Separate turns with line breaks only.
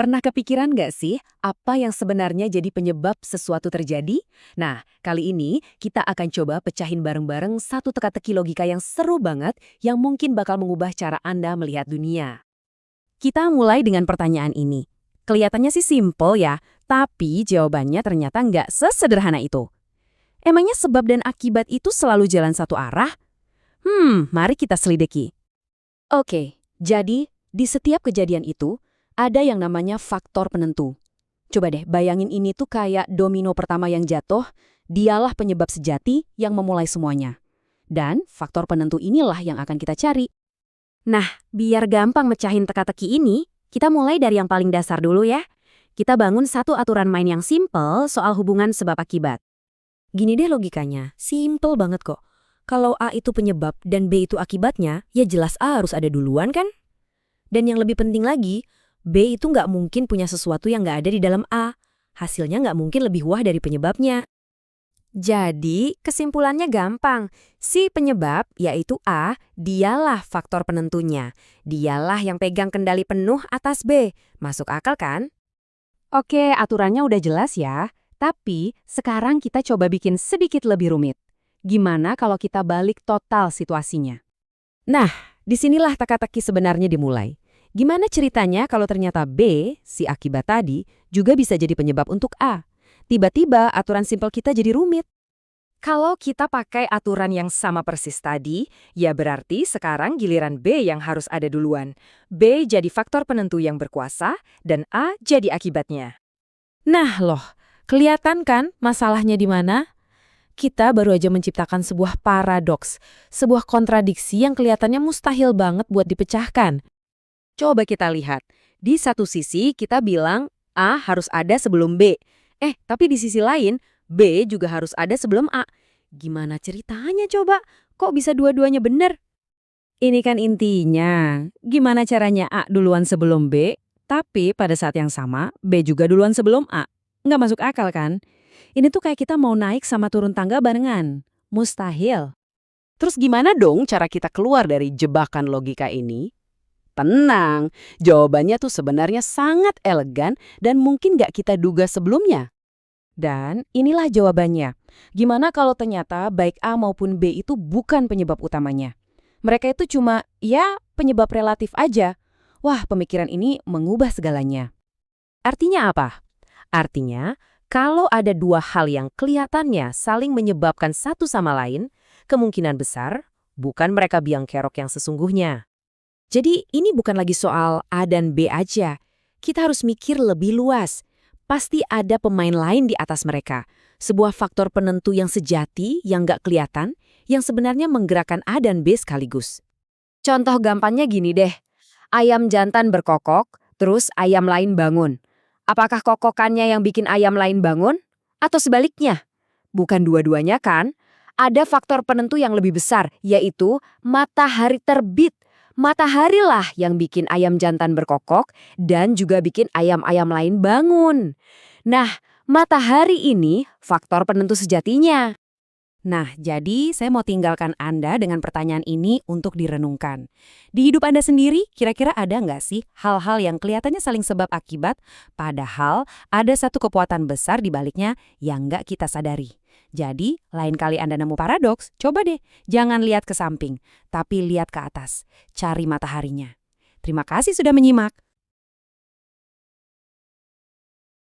Pernah kepikiran nggak sih apa yang sebenarnya jadi penyebab sesuatu terjadi? Nah, kali ini kita akan coba pecahin bareng-bareng satu teka-teki logika yang seru banget yang mungkin bakal mengubah cara Anda melihat dunia. Kita mulai dengan pertanyaan ini. Kelihatannya sih simple ya, tapi jawabannya ternyata nggak sesederhana itu. Emangnya sebab dan akibat itu selalu jalan satu arah? Mari kita selidiki. Oke, jadi di setiap kejadian itu, ada yang namanya faktor penentu. Coba deh bayangin ini tuh kayak domino pertama yang jatuh, dialah penyebab sejati yang memulai semuanya. Dan faktor penentu inilah yang akan kita cari. Nah, biar gampang mecahin teka-teki ini, kita mulai dari yang paling dasar dulu ya. Kita bangun satu aturan main yang simple soal hubungan sebab akibat. Gini deh logikanya, simple banget kok. Kalau A itu penyebab dan B itu akibatnya, ya jelas A harus ada duluan kan? Dan yang lebih penting lagi, B itu nggak mungkin punya sesuatu yang nggak ada di dalam A. Hasilnya nggak mungkin lebih wah dari penyebabnya. Jadi, kesimpulannya gampang. Si penyebab, yaitu A, dialah faktor penentunya. Dialah yang pegang kendali penuh atas B. Masuk akal kan? Oke, aturannya udah jelas ya. Tapi, sekarang kita coba bikin sedikit lebih rumit. Gimana kalau kita balik total situasinya? Nah, disinilah teka-teki sebenarnya dimulai. Gimana ceritanya kalau ternyata B, si akibat tadi, juga bisa jadi penyebab untuk A? Tiba-tiba aturan simpel kita jadi rumit. Kalau kita pakai aturan yang sama persis tadi, ya berarti sekarang giliran B yang harus ada duluan. B jadi faktor penentu yang berkuasa, dan A jadi akibatnya. Nah loh, kelihatan kan masalahnya di mana? Kita baru aja menciptakan sebuah paradoks, sebuah kontradiksi yang kelihatannya mustahil banget buat dipecahkan. Coba kita lihat. Di satu sisi kita bilang A harus ada sebelum B. Tapi di sisi lain, B juga harus ada sebelum A. Gimana ceritanya coba? Kok bisa dua-duanya benar? Ini kan intinya. Gimana caranya A duluan sebelum B, tapi pada saat yang sama B juga duluan sebelum A? Nggak masuk akal kan? Ini tuh kayak kita mau naik sama turun tangga barengan. Mustahil. Terus gimana dong cara kita keluar dari jebakan logika ini? Tenang, jawabannya tuh sebenarnya sangat elegan dan mungkin nggak kita duga sebelumnya. Dan inilah jawabannya. Gimana kalau ternyata baik A maupun B itu bukan penyebab utamanya? Mereka itu cuma, penyebab relatif aja. Wah, pemikiran ini mengubah segalanya. Artinya apa? Artinya, kalau ada dua hal yang kelihatannya saling menyebabkan satu sama lain, kemungkinan besar bukan mereka biang kerok yang sesungguhnya. Jadi ini bukan lagi soal A dan B aja. Kita harus mikir lebih luas. Pasti ada pemain lain di atas mereka. Sebuah faktor penentu yang sejati, yang nggak kelihatan, yang sebenarnya menggerakkan A dan B sekaligus. Contoh gampangnya gini deh. Ayam jantan berkokok, terus ayam lain bangun. Apakah kokokannya yang bikin ayam lain bangun? Atau sebaliknya? Bukan dua-duanya kan? Ada faktor penentu yang lebih besar, yaitu matahari terbit. Mataharilah yang bikin ayam jantan berkokok dan juga bikin ayam-ayam lain bangun. Nah, matahari ini faktor penentu sejatinya. Nah, jadi saya mau tinggalkan Anda dengan pertanyaan ini untuk direnungkan. Di hidup Anda sendiri, kira-kira ada nggak sih hal-hal yang kelihatannya saling sebab akibat, padahal ada satu kekuatan besar di baliknya yang nggak kita sadari? Jadi, lain kali Anda nemu paradoks, coba deh, jangan lihat ke samping, tapi lihat ke atas, cari mataharinya. Terima kasih sudah menyimak.